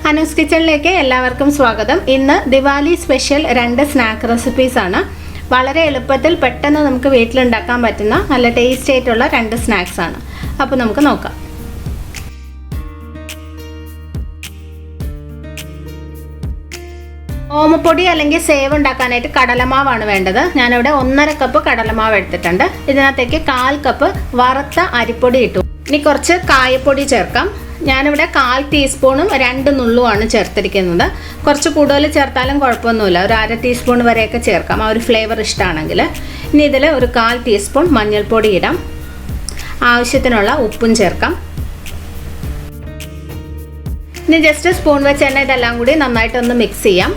അനൂസ് കിച്ചണിലേക്ക് എല്ലാവർക്കും സ്വാഗതം. ഇന്ന് ദിവാലി സ്പെഷ്യൽ 2 സ്നാക്ക് റെസിപ്പീസ് ആണ്. വളരെ എളുപ്പത്തിൽ പെട്ടെന്ന് നമുക്ക് വീട്ടിലുണ്ടാക്കാൻ പറ്റുന്ന നല്ല ടേസ്റ്റി ആയിട്ടുള്ള 2 സ്നാക്സ് ആണ്. അപ്പോൾ നമുക്ക് നോക്കാം. ഓമപ്പൊടി അല്ലെങ്കിൽ സേവ് ഉണ്ടാക്കാനായിട്ട് കടലമാവാണ് വേണ്ടത്. ഞാനിവിടെ 1.5 കപ്പ് കടലമാവ് എടുത്തിട്ടുണ്ട്. ഇതിനകത്തേക്ക് 1/4 കപ്പ് വറുത്ത അരിപ്പൊടി ഇട്ടു. ഇനി കുറച്ച് കായപ്പൊടി ചേർക്കാം. ഞാനിവിടെ 1/4 ടീസ്പൂണും 2 നുള്ളുമാണ് ചേർത്തിരിക്കുന്നത്. കുറച്ച് കൂടുതൽ ചേർത്താലും കുഴപ്പമൊന്നുമില്ല. ഒരു 1/2 ടീസ്പൂൺ വരെയൊക്കെ ചേർക്കാം, ആ ഒരു ഫ്ലേവർ ഇഷ്ടമാണെങ്കിൽ. ഇനി ഇതിൽ ഒരു 1/4 ടീസ്പൂൺ മഞ്ഞൾപ്പൊടി ഇടാം. ആവശ്യത്തിനുള്ള ഉപ്പും ചേർക്കാം. ഇനി ജസ്റ്റ് സ്പൂൺ വെച്ച് തന്നെ ഇതെല്ലാം കൂടി നന്നായിട്ടൊന്ന് മിക്സ് ചെയ്യാം.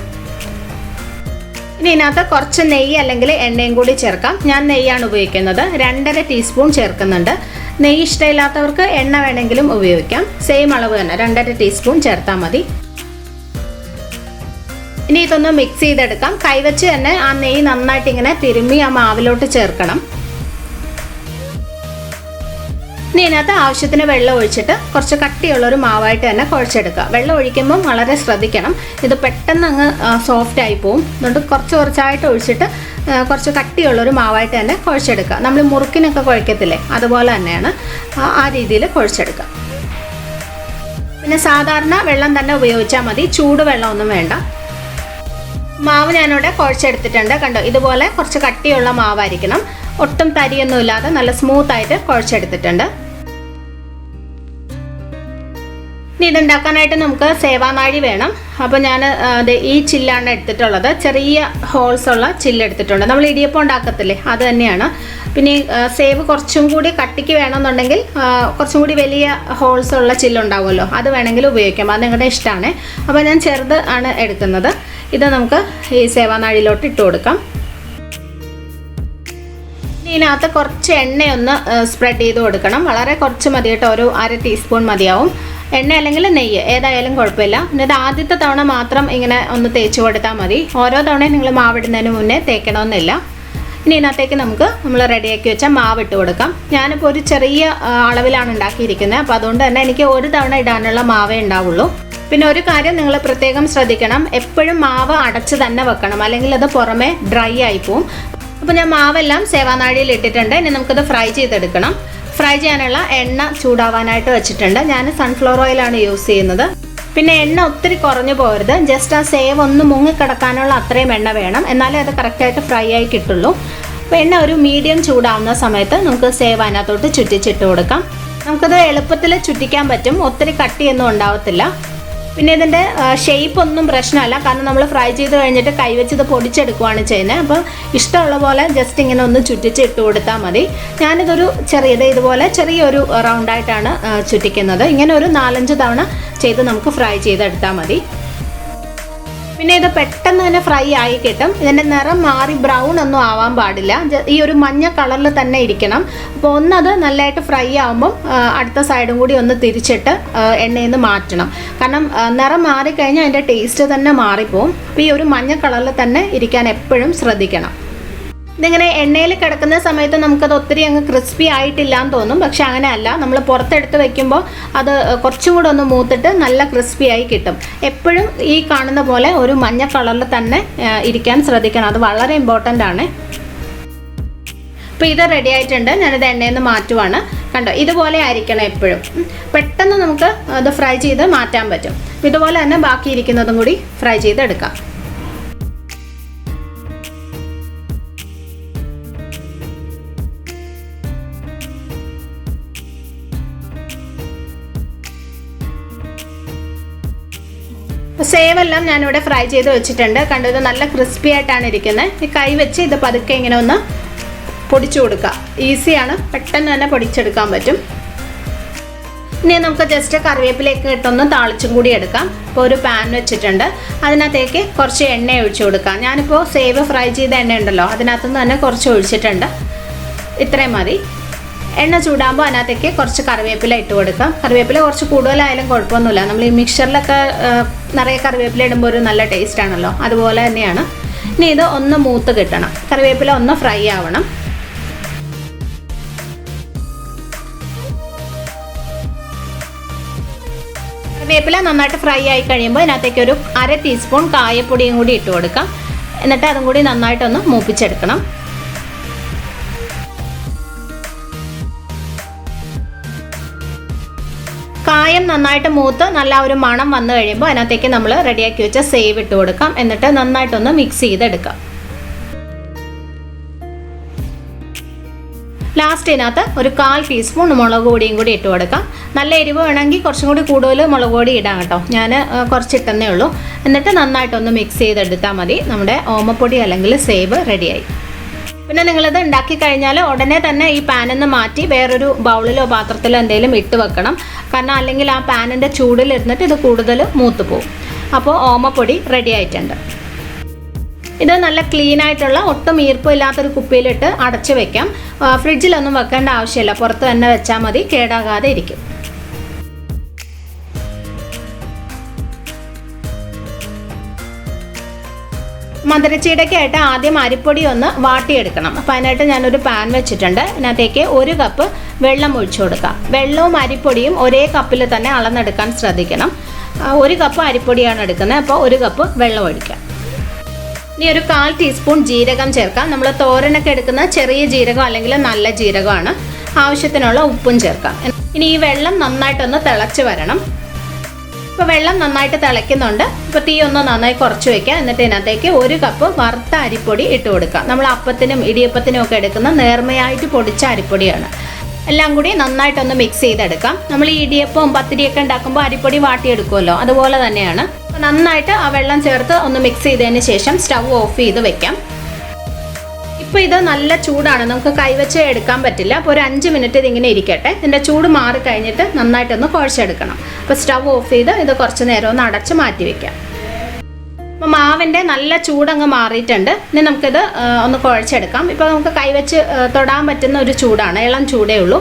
ഇനി ഇതിനകത്ത് കുറച്ച് നെയ്യ് അല്ലെങ്കിൽ എണ്ണയും കൂടി ചേർക്കാം. ഞാൻ നെയ്യാണ് ഉപയോഗിക്കുന്നത്. 2.5 ടീസ്പൂൺ ചേർക്കുന്നുണ്ട്. നെയ്യ് ഇഷ്ടമില്ലാത്തവർക്ക് എണ്ണ വേണമെങ്കിലും ഉപയോഗിക്കാം. സെയിം അളവ് തന്നെ 2.5 ടീസ്പൂൺ ചേർത്താൽ മതി. ഇനി ഇതൊന്ന് മിക്സ് ചെയ്തെടുക്കാം. കൈവച്ച് തന്നെ ആ നെയ്യ് നന്നായിട്ട് ഇങ്ങനെ തിരുമ്മി ആ മാവിലോട്ട് ചേർക്കണം. ഇനി ഇതിനകത്ത് ആവശ്യത്തിന് വെള്ളം ഒഴിച്ചിട്ട് കുറച്ച് കട്ടിയുള്ളൊരു മാവായിട്ട് തന്നെ കുഴച്ചെടുക്കുക. വെള്ളം ഒഴിക്കുമ്പം വളരെ ശ്രദ്ധിക്കണം, ഇത് പെട്ടെന്ന് അങ്ങ് സോഫ്റ്റ് ആയി പോവും. അതുകൊണ്ട് കുറച്ചായിട്ട് ഒഴിച്ചിട്ട് കുറച്ച് കട്ടിയുള്ളൊരു മാവായിട്ട് തന്നെ കുഴച്ചെടുക്കുക. നമ്മൾ മുറുക്കിനൊക്കെ കുഴക്കത്തില്ലേ, അതുപോലെ തന്നെയാണ് ആ രീതിയിൽ കുഴച്ചെടുക്കുക. പിന്നെ സാധാരണ വെള്ളം തന്നെ ഉപയോഗിച്ചാൽ മതി, ചൂട് വെള്ളമൊന്നും വേണ്ട. മാവ് ഞാനിവിടെ കുഴച്ചെടുത്തിട്ടുണ്ട്. കണ്ടോ, ഇതുപോലെ കുറച്ച് കട്ടിയുള്ള മാവായിരിക്കണം. ഒട്ടും തരിയൊന്നും ഇല്ലാതെ നല്ല സ്മൂത്തായിട്ട് കുഴച്ചെടുത്തിട്ടുണ്ട്. ഇനി ഇതുണ്ടാക്കാനായിട്ട് നമുക്ക് സേവാനാഴി വേണം. അപ്പോൾ ഞാൻ ഈ ചില്ലാണ് എടുത്തിട്ടുള്ളത്. ചെറിയ ഹോൾസ് ഉള്ള ചില്ല് എടുത്തിട്ടുണ്ട്. നമ്മൾ ഇടിയപ്പം ഉണ്ടാക്കത്തില്ലേ, അത് തന്നെയാണ്. പിന്നെ സേവ് കുറച്ചും കൂടി കട്ടിക്ക് വേണമെന്നുണ്ടെങ്കിൽ കുറച്ചും കൂടി വലിയ ഹോൾസ് ഉള്ള ചില്ലുണ്ടാവുമല്ലോ, അത് വേണമെങ്കിൽ ഉപയോഗിക്കാം. അത് നിങ്ങളുടെ ഇഷ്ടമാണ്. അപ്പോൾ ഞാൻ ചെറുത് ആണ് എടുക്കുന്നത്. ഇത് നമുക്ക് ഈ സേവാനാഴിയിലോട്ട് ഇട്ട് കൊടുക്കാം. ഇതിനകത്ത് കുറച്ച് എണ്ണയൊന്ന് സ്പ്രെഡ് ചെയ്ത് കൊടുക്കണം. വളരെ കുറച്ച് മതി കേട്ടോ, ഒരു 1/2 ടീസ്പൂൺ മതിയാവും. എണ്ണ അല്ലെങ്കിൽ നെയ്യ് ഏതായാലും കുഴപ്പമില്ല. എന്നിട്ട് ആദ്യത്തെ തവണ മാത്രം ഇങ്ങനെ ഒന്ന് തേച്ച് കൊടുത്താൽ മതി. ഓരോ തവണയും നിങ്ങൾ മാവിടുന്നതിന് മുന്നേ തേക്കണമെന്നില്ല. ഇനി ഇതിനകത്തേക്ക് നമ്മൾ റെഡിയാക്കി വെച്ച മാവ് ഇട്ട് കൊടുക്കാം. ഞാനിപ്പോൾ ഒരു ചെറിയ അളവിലാണ് ഉണ്ടാക്കിയിരിക്കുന്നത്. അപ്പോൾ അതുകൊണ്ട് തന്നെ എനിക്ക് ഒരു തവണ ഇടാനുള്ള മാവേ ഉണ്ടാവുള്ളൂ. പിന്നെ ഒരു കാര്യം നിങ്ങൾ പ്രത്യേകം ശ്രദ്ധിക്കണം, എപ്പോഴും മാവ് അടച്ച് തന്നെ വെക്കണം, അല്ലെങ്കിൽ അത് പുറമേ ഡ്രൈ ആയി പോവും. അപ്പോൾ ഞാൻ മാവെല്ലാം സേവാനാഴിയിൽ ഇട്ടിട്ടുണ്ട്. ഇനി നമുക്കത് ഫ്രൈ ചെയ്തെടുക്കണം. ഫ്രൈ ചെയ്യാനുള്ള എണ്ണ ചൂടാവാനായിട്ട് വെച്ചിട്ടുണ്ട്. ഞാൻ സൺഫ്ലവർ ഓയിലാണ് യൂസ് ചെയ്യുന്നത്. പിന്നെ എണ്ണ ഒത്തിരി കുറഞ്ഞു പോകരുത്, ജസ്റ്റ് ആ സേവ് ഒന്ന് മുങ്ങിക്കിടക്കാനുള്ള അത്രയും എണ്ണ വേണം, എന്നാലേ അത് കറക്റ്റായിട്ട് ഫ്രൈ ആയി കിട്ടുള്ളൂ. അപ്പോൾ എണ്ണ ഒരു മീഡിയം ചൂടാവുന്ന സമയത്ത് നമുക്ക് സേവ് അതിനകത്തോട്ട് ചുറ്റിച്ചിട്ട് കൊടുക്കാം. നമുക്കത് എളുപ്പത്തിൽ ചുറ്റിക്കാൻ പറ്റും, ഒത്തിരി കട്ടിയൊന്നും ഉണ്ടാവത്തില്ല. പിന്നെ ഇതിൻ്റെ ഷേപ്പ് ഒന്നും പ്രശ്നമല്ല, കാരണം നമ്മൾ ഫ്രൈ ചെയ്ത് കഴിഞ്ഞിട്ട് കൈവച്ച് ഇത് പൊടിച്ചെടുക്കുകയാണ് ചെയ്യുന്നത്. അപ്പോൾ ഇഷ്ടമുള്ള പോലെ ജസ്റ്റ് ഇങ്ങനെ ഒന്ന് ചുറ്റിച്ച് ഇട്ട് കൊടുത്താൽ മതി. ഞാനിതൊരു ഇതുപോലെ ചെറിയൊരു റൗണ്ടായിട്ടാണ് ചുറ്റിക്കുന്നത്. ഇങ്ങനെ ഒരു 4-5 തവണ ചെയ്ത് നമുക്ക് ഫ്രൈ ചെയ്തെടുത്താൽ മതി. പിന്നെ ഇത് പെട്ടെന്ന് തന്നെ ഫ്രൈ ആയി കിട്ടും. ഇതിൻ്റെ നിറം മാറി ബ്രൗൺ ഒന്നും ആവാൻ പാടില്ല, ഈ ഒരു മഞ്ഞ കളറിൽ തന്നെ ഇരിക്കണം. അപ്പോൾ ഒന്നത് നല്ലതായിട്ട് ഫ്രൈ ആകുമ്പം അടുത്ത സൈഡും കൂടി ഒന്ന് തിരിച്ചിട്ട് എണ്ണയിൽ നിന്ന് മാറ്റണം. കാരണം നിറം മാറിക്കഴിഞ്ഞാൽ അതിൻ്റെ ടേസ്റ്റ് തന്നെ മാറിപ്പോവും. അപ്പോൾ ഈ ഒരു മഞ്ഞ കളറിൽ തന്നെ ഇരിക്കാൻ എപ്പോഴും ശ്രദ്ധിക്കണം. ഇതിങ്ങനെ എണ്ണയിൽ കിടക്കുന്ന സമയത്ത് നമുക്കത് ഒത്തിരി അങ്ങ് ക്രിസ്പി ആയിട്ടില്ല എന്ന് തോന്നും, പക്ഷെ അങ്ങനെയല്ല. നമ്മൾ പുറത്തെടുത്ത് വെക്കുമ്പോൾ അത് കുറച്ചും കൂടെ ഒന്ന് മൂത്തിട്ട് നല്ല ക്രിസ്പി ആയി കിട്ടും. എപ്പോഴും ഈ കാണുന്ന പോലെ ഒരു മഞ്ഞ കളറിൽ തന്നെ ഇരിക്കാൻ ശ്രദ്ധിക്കണം, അത് വളരെ ഇമ്പോർട്ടൻ്റ് ആണ്. അപ്പോൾ ഇത് റെഡി ആയിട്ടുണ്ട്. ഞാനിത് എണ്ണയിൽ നിന്ന് മാറ്റുവാണ്. കണ്ടോ, ഇതുപോലെ ആയിരിക്കണം എപ്പോഴും. പെട്ടെന്ന് നമുക്ക് അത് ഫ്രൈ ചെയ്ത് മാറ്റാൻ പറ്റും. ഇതുപോലെ തന്നെ ബാക്കി ഇരിക്കുന്നതും കൂടി ഫ്രൈ ചെയ്തെടുക്കാം. സേവെല്ലാം ഞാനിവിടെ ഫ്രൈ ചെയ്ത് വെച്ചിട്ടുണ്ട്. കണ്ടു, ഇത് നല്ല ക്രിസ്പി ആയിട്ടാണ് ഇരിക്കുന്നത്. ഈ കൈ വെച്ച് ഇത് പതുക്കെ ഇങ്ങനെ ഒന്ന് പൊടിച്ചു കൊടുക്കുക. ഈസിയാണ്, പെട്ടെന്ന് തന്നെ പൊടിച്ചെടുക്കാൻ പറ്റും. ഇനി നമുക്ക് ജസ്റ്റ് കറിവേപ്പിലേക്ക് ഇട്ടൊന്ന് താളിച്ചും കൂടി എടുക്കാം. ഇപ്പോൾ ഒരു പാൻ വെച്ചിട്ടുണ്ട്. അതിനകത്തേക്ക് കുറച്ച് എണ്ണ ഒഴിച്ചു കൊടുക്കാം. ഞാനിപ്പോൾ സേവ് ഫ്രൈ ചെയ്ത എണ്ണ ഉണ്ടല്ലോ, അതിനകത്തുനിന്ന് തന്നെ കുറച്ച് ഒഴിച്ചിട്ടുണ്ട്. ഇത്രയും മതി. എണ്ണ ചൂടാകുമ്പോൾ അതിനകത്തേക്ക് കുറച്ച് കറിവേപ്പില ഇട്ട് കൊടുക്കാം. കറിവേപ്പില കുറച്ച് കൂടുതലായാലും കുഴപ്പമൊന്നുമില്ല. നമ്മൾ ഈ മിക്സറിലൊക്കെ നിറയെ കറിവേപ്പില ഇടുമ്പോൾ ഒരു നല്ല ടേസ്റ്റ് ആണല്ലോ, അതുപോലെ തന്നെയാണ്. ഇനി ഇത് ഒന്ന് മൂത്ത് കിട്ടണം, കറിവേപ്പില ഒന്ന് ഫ്രൈ ആവണം. വേപ്പില നന്നായിട്ട് ഫ്രൈ ആയി കഴിയുമ്പോൾ ഇതിനകത്തേക്ക് ഒരു 1/2 ടീസ്പൂൺ കായപ്പൊടിയും കൂടി ഇട്ട് കൊടുക്കാം. എന്നിട്ട് അതും കൂടി നന്നായിട്ടൊന്ന് മൂപ്പിച്ചെടുക്കണം. കായം നന്നായിട്ട് മൂത്ത് നല്ല ഒരു മണം വന്നു കഴിയുമ്പോൾ അതിനകത്തേക്ക് നമ്മൾ റെഡിയാക്കി വെച്ച സേവ് ഇട്ട് കൊടുക്കാം. എന്നിട്ട് നന്നായിട്ടൊന്ന് മിക്സ് ചെയ്തെടുക്കാം. ലാസ്റ്റ് ഇതിനകത്ത് ഒരു 1/4 ടീസ്പൂൺ മുളക് പൊടിയും കൂടി ഇട്ട് കൊടുക്കാം. നല്ല എരിവ് വേണമെങ്കിൽ കുറച്ചും കൂടി കൂടുതൽ മുളക് പൊടി ഇടാം കേട്ടോ. ഞാൻ കുറച്ചിട്ടെന്നേ ഉള്ളൂ. എന്നിട്ട് നന്നായിട്ടൊന്ന് മിക്സ് ചെയ്തെടുത്താൽ മതി. നമ്മുടെ ഓമപ്പൊടി അല്ലെങ്കിൽ സേവ് റെഡിയായി. പിന്നെ നിങ്ങളിത് ഉണ്ടാക്കി കഴിഞ്ഞാൽ ഉടനെ തന്നെ ഈ പാനിൽ നിന്ന് മാറ്റി വേറൊരു ബൗളിലോ പാത്രത്തിലോ എന്തെങ്കിലും ഇട്ട് വെക്കണം. കാരണം അല്ലെങ്കിൽ ആ പാനിൻ്റെ ചൂടിലിരുന്നിട്ട് ഇത് കൂടുതൽ മൂത്ത് പോകും. അപ്പോൾ ഓമപ്പൊടി റെഡി ആയിട്ടുണ്ട്. ഇത് നല്ല ക്ലീൻ ആയിട്ടുള്ള ഒട്ടും ഈർപ്പമില്ലാത്തൊരു കുപ്പിയിലിട്ട് അടച്ചു വെക്കാം. ഫ്രിഡ്ജിലൊന്നും വെക്കേണ്ട ആവശ്യമില്ല, പുറത്ത് തന്നെ വെച്ചാൽ മതി, കേടാകാതെ ഇരിക്കും. മധുരച്ചീടയ്ക്കായിട്ട് ആദ്യം അരിപ്പൊടി ഒന്ന് വാട്ടിയെടുക്കണം. അപ്പോൾ അതിനായിട്ട് ഞാനൊരു പാൻ വെച്ചിട്ടുണ്ട്. അതിനകത്തേക്ക് 1 കപ്പ് വെള്ളം ഒഴിച്ചു കൊടുക്കാം. വെള്ളവും അരിപ്പൊടിയും ഒരേ കപ്പിൽ തന്നെ അളന്നെടുക്കാൻ ശ്രദ്ധിക്കണം. 1 കപ്പ് അരിപ്പൊടിയാണ് എടുക്കുന്നത്, അപ്പോൾ 1 കപ്പ് വെള്ളം ഒഴിക്കാം. ഇനി ഒരു 1/4 ടീസ്പൂൺ ജീരകം ചേർക്കാം. നമ്മൾ തോരനൊക്കെ എടുക്കുന്ന ചെറിയ ജീരകം അല്ലെങ്കിൽ നല്ല ജീരകമാണ്. ആവശ്യത്തിനുള്ള ഉപ്പും ചേർക്കാം. ഇനി ഈ വെള്ളം നന്നായിട്ടൊന്ന് തിളച്ച് വരണം. ഇപ്പോൾ വെള്ളം നന്നായിട്ട് തിളയ്ക്കുന്നുണ്ട്. ഇപ്പോൾ തീ ഒന്ന് നന്നായി കുറച്ച് വയ്ക്കുക. എന്നിട്ട് ഇതിനകത്തേക്ക് 1 കപ്പ് വറുത്ത അരിപ്പൊടി ഇട്ട് കൊടുക്കുക. നമ്മൾ അപ്പത്തിനും ഇടിയപ്പത്തിനും ഒക്കെ എടുക്കുന്ന നേർമയായിട്ട് പൊടിച്ച അരിപ്പൊടിയാണ്. എല്ലാം കൂടി നന്നായിട്ടൊന്ന് മിക്സ് ചെയ്തെടുക്കാം. നമ്മൾ ഈ ഇടിയപ്പവും പത്തിരിയൊക്കെ ഉണ്ടാക്കുമ്പോൾ അരിപ്പൊടി വാട്ടിയെടുക്കുമല്ലോ, അതുപോലെ തന്നെയാണ്. നന്നായിട്ട് ആ വെള്ളം ചേർത്ത് ഒന്ന് മിക്സ് ചെയ്തതിന് ശേഷം സ്റ്റൗ ഓഫ് ചെയ്ത് വെക്കാം. ഇപ്പോൾ ഇത് നല്ല ചൂടാണ്, നമുക്ക് കൈവച്ച് എടുക്കാൻ പറ്റില്ല. അപ്പോൾ ഒരു 5 മിനിറ്റ് ഇതിങ്ങനെ ഇരിക്കട്ടെ. ഇതിൻ്റെ ചൂട് മാറി കഴിഞ്ഞിട്ട് നന്നായിട്ടൊന്ന് കുഴച്ചെടുക്കണം. അപ്പോൾ സ്റ്റൗ ഓഫ് ചെയ്ത് ഇത് കുറച്ച് നേരം ഒന്ന് അടച്ച് മാറ്റി വയ്ക്കാം. അപ്പോൾ മാവിൻ്റെ നല്ല ചൂടങ്ങ് മാറിയിട്ടുണ്ട്. ഇനി നമുക്കിത് ഒന്ന് കുഴച്ചെടുക്കാം. ഇപ്പോൾ നമുക്ക് കൈവച്ച് തൊടാൻ പറ്റുന്ന ഒരു ചൂടാണ്, ഇളം ചൂടേ ഉള്ളൂ.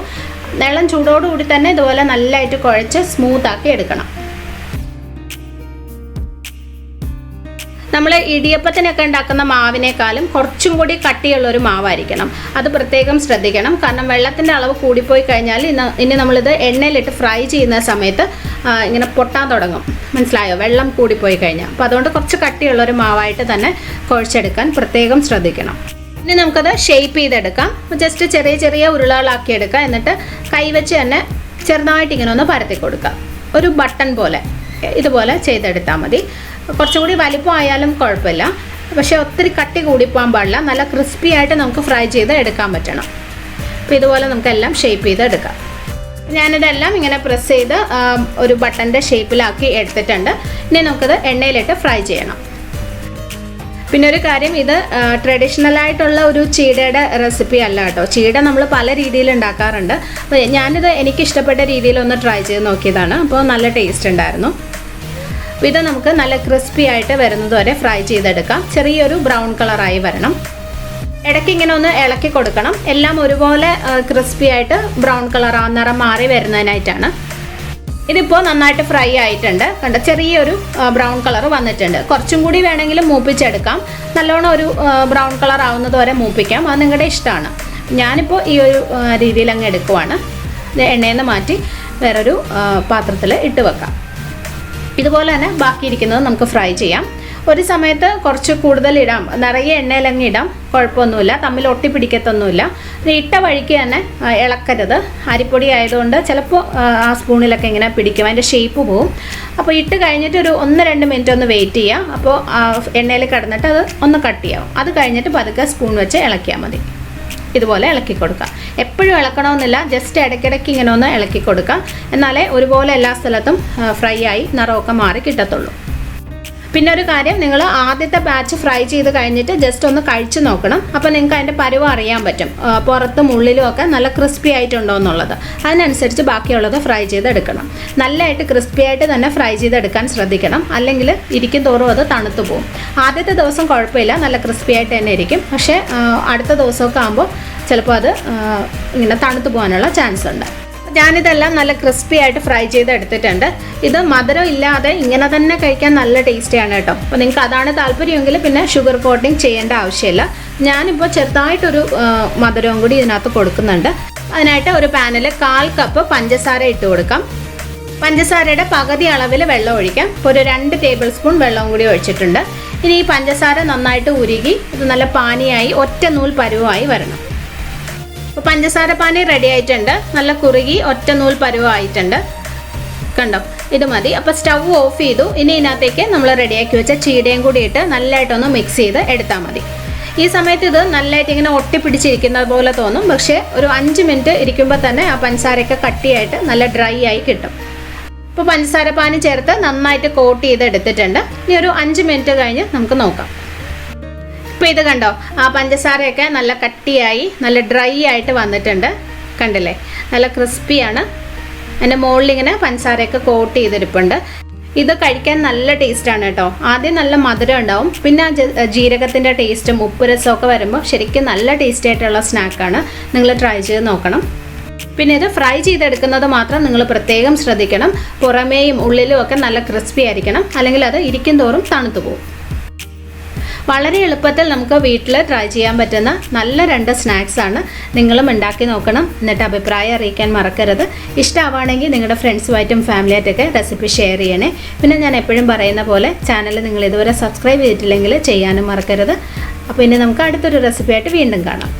ഇളം ചൂടോടുകൂടി തന്നെ ഇതുപോലെ നല്ലതായിട്ട് കുഴച്ച് സ്മൂത്താക്കി എടുക്കണം. നമ്മൾ ഇടിയപ്പത്തിനൊക്കെ ഉണ്ടാക്കുന്ന മാവിനേക്കാളും കുറച്ചും കൂടി കട്ടിയുള്ളൊരു മാവായിരിക്കണം. അത് പ്രത്യേകം ശ്രദ്ധിക്കണം. കാരണം വെള്ളത്തിൻ്റെ അളവ് കൂടിപ്പോയി കഴിഞ്ഞാൽ ഇനി നമ്മളിത് എണ്ണയിലിട്ട് ഫ്രൈ ചെയ്യുന്ന സമയത്ത് ഇങ്ങനെ പൊട്ടാൻ തുടങ്ങും. മനസ്സിലായോ? വെള്ളം കൂടിപ്പോയി കഴിഞ്ഞാൽ. അപ്പോൾ അതുകൊണ്ട് കുറച്ച് കട്ടിയുള്ളൊരു മാവായിട്ട് തന്നെ കുഴച്ചെടുക്കാൻ പ്രത്യേകം ശ്രദ്ധിക്കണം. ഇനി നമുക്കത് ഷേപ്പ് ചെയ്തെടുക്കാം. ജസ്റ്റ് ചെറിയ ചെറിയ ഉരുളകളാക്കി എടുക്കാം. എന്നിട്ട് കൈവച്ച് തന്നെ ചെറുതായിട്ട് ഇങ്ങനെ ഒന്ന് പരത്തി കൊടുക്കാം. ഒരു ബട്ടൺ പോലെ ഇതുപോലെ ചെയ്തെടുത്താൽ മതി. കുറച്ചുകൂടി വലിപ്പമായാലും കുഴപ്പമില്ല, പക്ഷേ ഒത്തിരി കട്ടി കൂടിപ്പോകാൻ പാടില്ല. നല്ല ക്രിസ്പി ആയിട്ട് നമുക്ക് ഫ്രൈ ചെയ്ത് എടുക്കാൻ പറ്റണം. അപ്പോൾ ഇതുപോലെ നമുക്കെല്ലാം ഷേപ്പ് ചെയ്ത് എടുക്കാം. ഞാനിതെല്ലാം ഇങ്ങനെ പ്രസ് ചെയ്ത് ഒരു ബട്ടൻ്റെ ഷേപ്പിലാക്കി എടുത്തിട്ടുണ്ട്. ഇനി നമുക്കത് എണ്ണയിലിട്ട് ഫ്രൈ ചെയ്യണം. പിന്നെ ഒരു കാര്യം, ഇത് ട്രഡീഷണൽ ആയിട്ടുള്ള ഒരു ചീടയുടെ റെസിപ്പി അല്ല കേട്ടോ. ചീട നമ്മൾ പല രീതിയിൽ ഉണ്ടാക്കാറുണ്ട്. അപ്പോൾ ഞാനിത് എനിക്കിഷ്ടപ്പെട്ട രീതിയിലൊന്ന് ട്രൈ ചെയ്ത് നോക്കിയതാണ്. അപ്പോൾ നല്ല ടേസ്റ്റ് ഉണ്ടായിരുന്നു. ഇത് നമുക്ക് നല്ല ക്രിസ്പി ആയിട്ട് വരുന്നത് വരെ ഫ്രൈ ചെയ്തെടുക്കാം. ചെറിയൊരു ബ്രൗൺ കളറായി വരണം. ഇടയ്ക്ക് ഇങ്ങനെ ഒന്ന് ഇളക്കി കൊടുക്കണം. എല്ലാം ഒരുപോലെ ക്രിസ്പി ആയിട്ട് ബ്രൗൺ കളർ ആ നിറം മാറി വരുന്നതിനായിട്ടാണ്. ഇതിപ്പോൾ നന്നായിട്ട് ഫ്രൈ ആയിട്ടുണ്ട്. കണ്ട, ചെറിയൊരു ബ്രൗൺ കളർ വന്നിട്ടുണ്ട്. കുറച്ചും കൂടി വേണമെങ്കിൽ മൂപ്പിച്ചെടുക്കാം. നല്ലോണം ഒരു ബ്രൗൺ കളർ ആവുന്നത് വരെ മൂപ്പിക്കാം. അത് നിങ്ങളുടെ ഇഷ്ടമാണ്. ഞാനിപ്പോൾ ഈ ഒരു രീതിയിൽ അങ്ങ് എടുക്കുവാണ്. ഇത് എണ്ണയിൽ നിന്ന് മാറ്റി വേറൊരു പാത്രത്തിൽ ഇട്ട് വെക്കാം. ഇതുപോലെ തന്നെ ബാക്കിയിരിക്കുന്നത് നമുക്ക് ഫ്രൈ ചെയ്യാം. ഒരു സമയത്ത് കുറച്ച് കൂടുതൽ ഇടാം, നിറയെ എണ്ണയിലങ്ങ് ഇടാം, കുഴപ്പമൊന്നുമില്ല. തമ്മിൽ ഒട്ടിപ്പിടിക്കത്തൊന്നുമില്ല. ഇട്ട വഴിക്ക് തന്നെ ഇളക്കരുത്. അരിപ്പൊടി ആയതുകൊണ്ട് ചിലപ്പോൾ ആ സ്പൂണിലൊക്കെ ഇങ്ങനെ പിടിക്കും, അതിൻ്റെ ഷേപ്പ് പോവും. അപ്പോൾ ഇട്ട് കഴിഞ്ഞിട്ട് ഒരു 1-2 മിനിറ്റ് ഒന്ന് വെയിറ്റ് ചെയ്യുക. അപ്പോൾ എണ്ണയിൽ കിടന്നിട്ട് അത് ഒന്ന് കട്ട് ചെയ്യാം. അത് കഴിഞ്ഞിട്ട് പതുക്കെ സ്പൂൺ വെച്ച് ഇളക്കിയാൽ മതി. ഇതുപോലെ ഇളക്കി കൊടുക്കുക. എപ്പോഴും ഇളക്കണമെന്നില്ല, ജസ്റ്റ് ഇടയ്ക്കിടയ്ക്ക് ഇങ്ങനെ ഒന്ന് ഇളക്കി കൊടുക്കുക. എന്നാലേ ഒരുപോലെ എല്ലാ സ്ഥലത്തും ഫ്രൈ ആയി നിറമൊക്കെ മാറി കിട്ടത്തുള്ളൂ. പിന്നെ ഒരു കാര്യം, നിങ്ങൾ ആദ്യത്തെ ബാച്ച് ഫ്രൈ ചെയ്ത് കഴിഞ്ഞിട്ട് ജസ്റ്റ് ഒന്ന് കഴിച്ച് നോക്കണം. അപ്പോൾ നിങ്ങൾക്ക് അതിൻ്റെ പരുവം അറിയാൻ പറ്റും, പുറത്തും ഉള്ളിലും ഒക്കെ നല്ല ക്രിസ്പി ആയിട്ടുണ്ടോ എന്നുള്ളത്. അതിനനുസരിച്ച് ബാക്കിയുള്ളത് ഫ്രൈ ചെയ്തെടുക്കണം. നല്ലതായിട്ട് ക്രിസ്പി ആയിട്ട് തന്നെ ഫ്രൈ ചെയ്തെടുക്കാൻ ശ്രദ്ധിക്കണം. അല്ലെങ്കിൽ ഇരിക്കും തോറും അത് തണുത്തു പോകും. ആദ്യത്തെ ദിവസം കുഴപ്പമില്ല, നല്ല ക്രിസ്പി ആയിട്ട് തന്നെ ഇരിക്കും. പക്ഷേ അടുത്ത ദിവസമൊക്കെ ആകുമ്പോൾ ചിലപ്പോൾ അത് ഇങ്ങനെ തണുത്തു പോകാനുള്ള ചാൻസ് ഉണ്ട്. ഞാനിതെല്ലാം നല്ല ക്രിസ്പി ആയിട്ട് ഫ്രൈ ചെയ്ത് എടുത്തിട്ടുണ്ട്. ഇത് മധുരം ഇല്ലാതെ ഇങ്ങനെ തന്നെ കഴിക്കാൻ നല്ല ടേസ്റ്റിയാണ് കേട്ടോ. അപ്പോൾ നിങ്ങൾക്ക് അതാണ് താല്പര്യമെങ്കിൽ പിന്നെ ഷുഗർ കോട്ടിങ് ചെയ്യേണ്ട ആവശ്യമില്ല. ഞാനിപ്പോൾ ചെറുതായിട്ടൊരു മധുരവും കൂടി ഇതിനകത്ത് കൊടുക്കുന്നുണ്ട്. അതിനായിട്ട് ഒരു പാനിൽ 1/4 കപ്പ് പഞ്ചസാര ഇട്ട് കൊടുക്കാം. പഞ്ചസാരയുടെ പകുതി അളവിൽ വെള്ളം ഒഴിക്കാം. ഇപ്പോൾ ഒരു 2 ടേബിൾ സ്പൂൺ വെള്ളം കൂടി ഒഴിച്ചിട്ടുണ്ട്. ഇനി ഈ പഞ്ചസാര നന്നായിട്ട് ഉരുകി ഇത് നല്ല പാനിയായി ഒറ്റ നൂൽ പരുവമായി വരണം. അപ്പോൾ പഞ്ചസാര പാനി റെഡി ആയിട്ടുണ്ട്. നല്ല കുറുകി ഒറ്റ നൂൽ പരുവമായിട്ടുണ്ട്. കണ്ടോ, ഇത് മതി. അപ്പോൾ സ്റ്റൗ ഓഫ് ചെയ്തു. ഇനി ഇതിനകത്തേക്ക് നമ്മൾ റെഡിയാക്കി വെച്ച ചീടയും കൂടി ഇട്ട് നല്ലതായിട്ടൊന്ന് മിക്സ് ചെയ്ത് എടുത്താൽ മതി. ഈ സമയത്ത് ഇത് നല്ലതായിട്ട് ഇങ്ങനെ ഒട്ടിപ്പിടിച്ചിരിക്കുന്നത് പോലെ തോന്നും. പക്ഷേ ഒരു 5 മിനിറ്റ് ഇരിക്കുമ്പോൾ തന്നെ ആ പഞ്ചസാരയൊക്കെ കട്ടിയായിട്ട് നല്ല ഡ്രൈ ആയി കിട്ടും. ഇപ്പോൾ പഞ്ചസാര പാനി ചേർത്ത് നന്നായിട്ട് കോട്ട് ചെയ്ത് എടുത്തിട്ടുണ്ട്. ഇനി ഒരു 5 മിനിറ്റ് കഴിഞ്ഞ് നമുക്ക് നോക്കാം. ഇപ്പോൾ ഇത് കണ്ടോ, ആ പഞ്ചസാരയൊക്കെ നല്ല കട്ടിയായി നല്ല ഡ്രൈ ആയിട്ട് വന്നിട്ടുണ്ട്. കണ്ടില്ലേ, നല്ല ക്രിസ്പിയാണ്. അതിൻ്റെ മുകളിലിങ്ങനെ പഞ്ചസാരയൊക്കെ കോട്ട് ചെയ്തിരിപ്പുണ്ട്. ഇത് കഴിക്കാൻ നല്ല ടേസ്റ്റാണ് കേട്ടോ. ആദ്യം നല്ല മധുരം ഉണ്ടാവും, പിന്നെ ജീരകത്തിൻ്റെ ടേസ്റ്റും ഉപ്പ് രസമൊക്കെ വരുമ്പോൾ ശരിക്കും നല്ല ടേസ്റ്റി ആയിട്ടുള്ള സ്നാക്കാണ്. നിങ്ങൾ ട്രൈ ചെയ്ത് നോക്കണം. പിന്നെ ഇത് ഫ്രൈ ചെയ്തെടുക്കുന്നത് മാത്രം നിങ്ങൾ പ്രത്യേകം ശ്രദ്ധിക്കണം. പുറമേയും ഉള്ളിലും ഒക്കെ നല്ല ക്രിസ്പി ആയിരിക്കണം, അല്ലെങ്കിൽ അത് ഇരിക്കും തോറും തണുത്തു പോകും. വളരെ എളുപ്പത്തിൽ നമുക്ക് വീട്ടിൽ ട്രൈ ചെയ്യാൻ പറ്റുന്ന നല്ല 2 സ്നാക്സാണ്. നിങ്ങളും ഉണ്ടാക്കി നോക്കണം. എന്നിട്ട് അഭിപ്രായം അറിയിക്കാൻ മറക്കരുത്. ഇഷ്ടമാവുകയാണെങ്കിൽ നിങ്ങളുടെ ഫ്രണ്ട്സുമായിട്ടും ഫാമിലിയായിട്ടൊക്കെ റെസിപ്പി ഷെയർ ചെയ്യണേ. പിന്നെ ഞാൻ എപ്പോഴും പറയുന്ന പോലെ ചാനൽ നിങ്ങൾ ഇതുവരെ സബ്സ്ക്രൈബ് ചെയ്തിട്ടില്ലെങ്കിൽ ചെയ്യാനും മറക്കരുത്. അപ്പോൾ ഇനി നമുക്ക് അടുത്തൊരു റെസിപ്പിയായിട്ട് വീണ്ടും കാണാം.